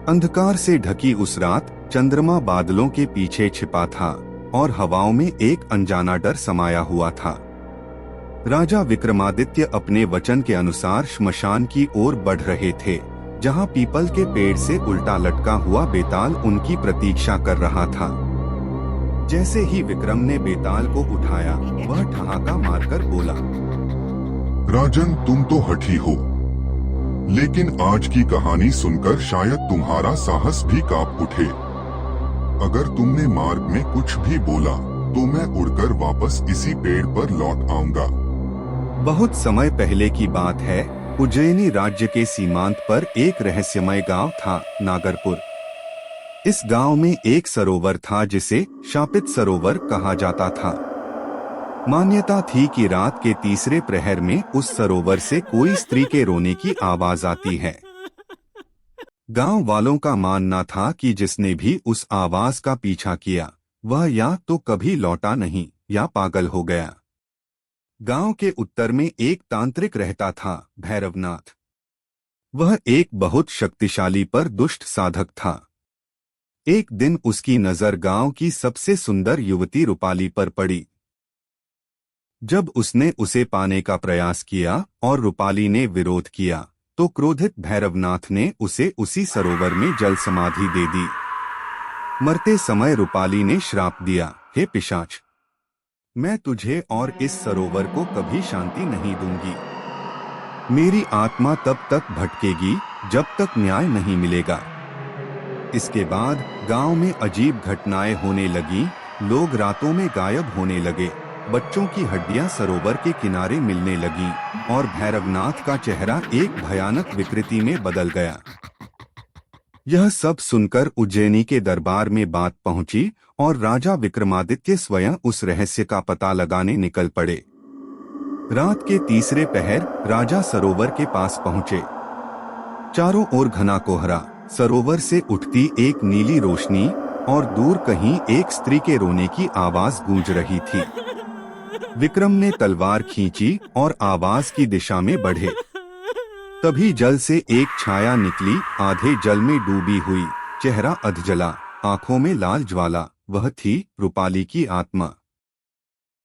अंधकार से ढकी उस रात चंद्रमा बादलों के पीछे छिपा था और हवाओं में एक अनजाना डर समाया हुआ था। राजा विक्रमादित्य अपने वचन के अनुसार श्मशान की ओर बढ़ रहे थे, जहां पीपल के पेड़ से उल्टा लटका हुआ बेताल उनकी प्रतीक्षा कर रहा था। जैसे ही विक्रम ने बेताल को उठाया, वह ठहाका मारकर बोला, राजन, तुम तो हठी हो, लेकिन आज की कहानी सुनकर शायद तुम्हारा साहस भी कांप उठे। अगर तुमने मार्ग में कुछ भी बोला तो मैं उड़कर वापस इसी पेड़ पर लौट आऊंगा। बहुत समय पहले की बात है। उज्जैनी राज्य के सीमांत पर एक रहस्यमय गांव था, नागरपुर। इस गांव में एक सरोवर था जिसे शापित सरोवर कहा जाता था। मान्यता थी कि रात के तीसरे प्रहर में उस सरोवर से कोई स्त्री के रोने की आवाज आती है। गांव वालों का मानना था कि जिसने भी उस आवाज का पीछा किया, वह या तो कभी लौटा नहीं या पागल हो गया। गांव के उत्तर में एक तांत्रिक रहता था, भैरवनाथ। वह एक बहुत शक्तिशाली पर दुष्ट साधक था। एक दिन उसकी नजर गांव की सबसे सुंदर युवती रूपाली पर पड़ी। जब उसने उसे पाने का प्रयास किया और रूपाली ने विरोध किया, तो क्रोधित भैरवनाथ ने उसे उसी सरोवर में जल समाधि दे दी। मरते समय रूपाली ने श्राप दिया, हे पिशाच, मैं तुझे और इस सरोवर को कभी शांति नहीं दूंगी। मेरी आत्मा तब तक भटकेगी जब तक न्याय नहीं मिलेगा। इसके बाद गांव में अजीब घटनाएं होने लगी। लोग रातों में गायब होने लगे, बच्चों की हड्डियां सरोवर के किनारे मिलने लगीं और भैरवनाथ का चेहरा एक भयानक विकृति में बदल गया। यह सब सुनकर उज्जैनी के दरबार में बात पहुंची और राजा विक्रमादित्य स्वयं उस रहस्य का पता लगाने निकल पड़े। रात के तीसरे पहर राजा सरोवर के पास पहुंचे। चारों ओर घना कोहरा, सरोवर से उठती एक नीली रोशनी और दूर कहीं एक स्त्री के रोने की आवाज गूंज रही थी। विक्रम ने तलवार खींची और आवाज की दिशा में बढ़े। तभी जल से एक छाया निकली, आधे जल में डूबी हुई, चेहरा अधजला, आंखों में लाल ज्वाला। वह थी रूपाली की आत्मा।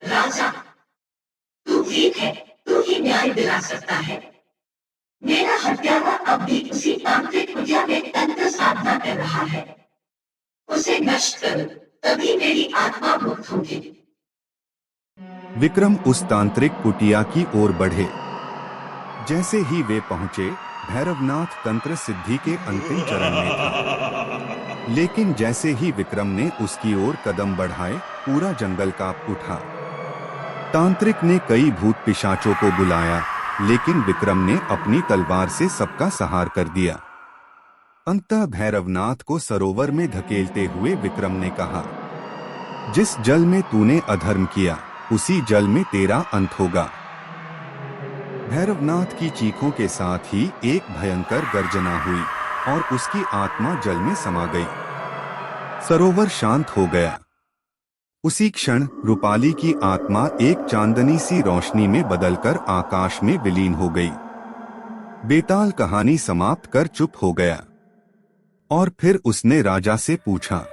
राजा, तू ठीक है, तू ही न्याय दिला सकता है। मेरा हत्यारा अब भी उसी तांत्रिक कुटिया में तंत्र साधना कर रहा है। उसे नष्ट कर, तभी मेरी आत्मा मुक्त होगी। विक्रम उस तांत्रिक कुटिया की ओर बढ़े। जैसे ही वे पहुंचे, भैरवनाथ तंत्र सिद्धि के अंतिम चरण में था। लेकिन जैसे ही विक्रम ने उसकी ओर कदम बढ़ाए, पूरा जंगल कांप उठा। तांत्रिक ने कई भूत पिशाचों को बुलाया, लेकिन विक्रम ने अपनी तलवार से सबका संहार कर दिया। अंततः भैरवनाथ को सरोवर में धकेलते हुए विक्रम ने कहा, जिस जल में तूने अधर्म किया, उसी जल में तेरा अंत होगा। भैरवनाथ की चीखों के साथ ही एक भयंकर गर्जना हुई और उसकी आत्मा जल में समा गई। सरोवर शांत हो गया। उसी क्षण रूपाली की आत्मा एक चांदनी सी रोशनी में बदलकर आकाश में विलीन हो गई। बेताल कहानी समाप्त कर चुप हो गया और फिर उसने राजा से पूछा,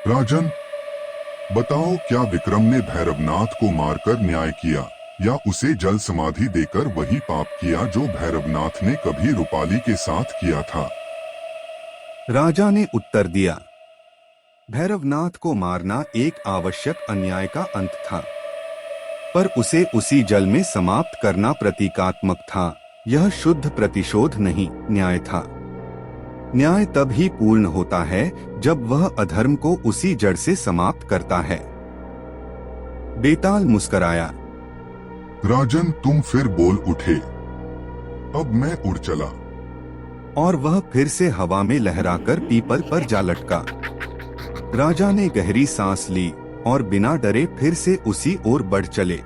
राजन, बताओ, क्या विक्रम ने भैरवनाथ को मारकर न्याय किया या उसे जल समाधि देकर वही पाप किया जो भैरवनाथ ने कभी रूपाली के साथ किया था? राजा ने उत्तर दिया, भैरवनाथ को मारना एक आवश्यक अन्याय का अंत था, पर उसे उसी जल में समाप्त करना प्रतीकात्मक था। यह शुद्ध प्रतिशोध नहीं, न्याय था। न्याय तब ही पूर्ण होता है जब वह अधर्म को उसी जड़ से समाप्त करता है। बेताल मुस्कराया। राजन, तुम फिर बोल उठे। अब मैं उड़ चला। और वह फिर से हवा में लहराकर पीपल पर जा लटका। राजा ने गहरी सांस ली और बिना डरे फिर से उसी ओर बढ़ चले।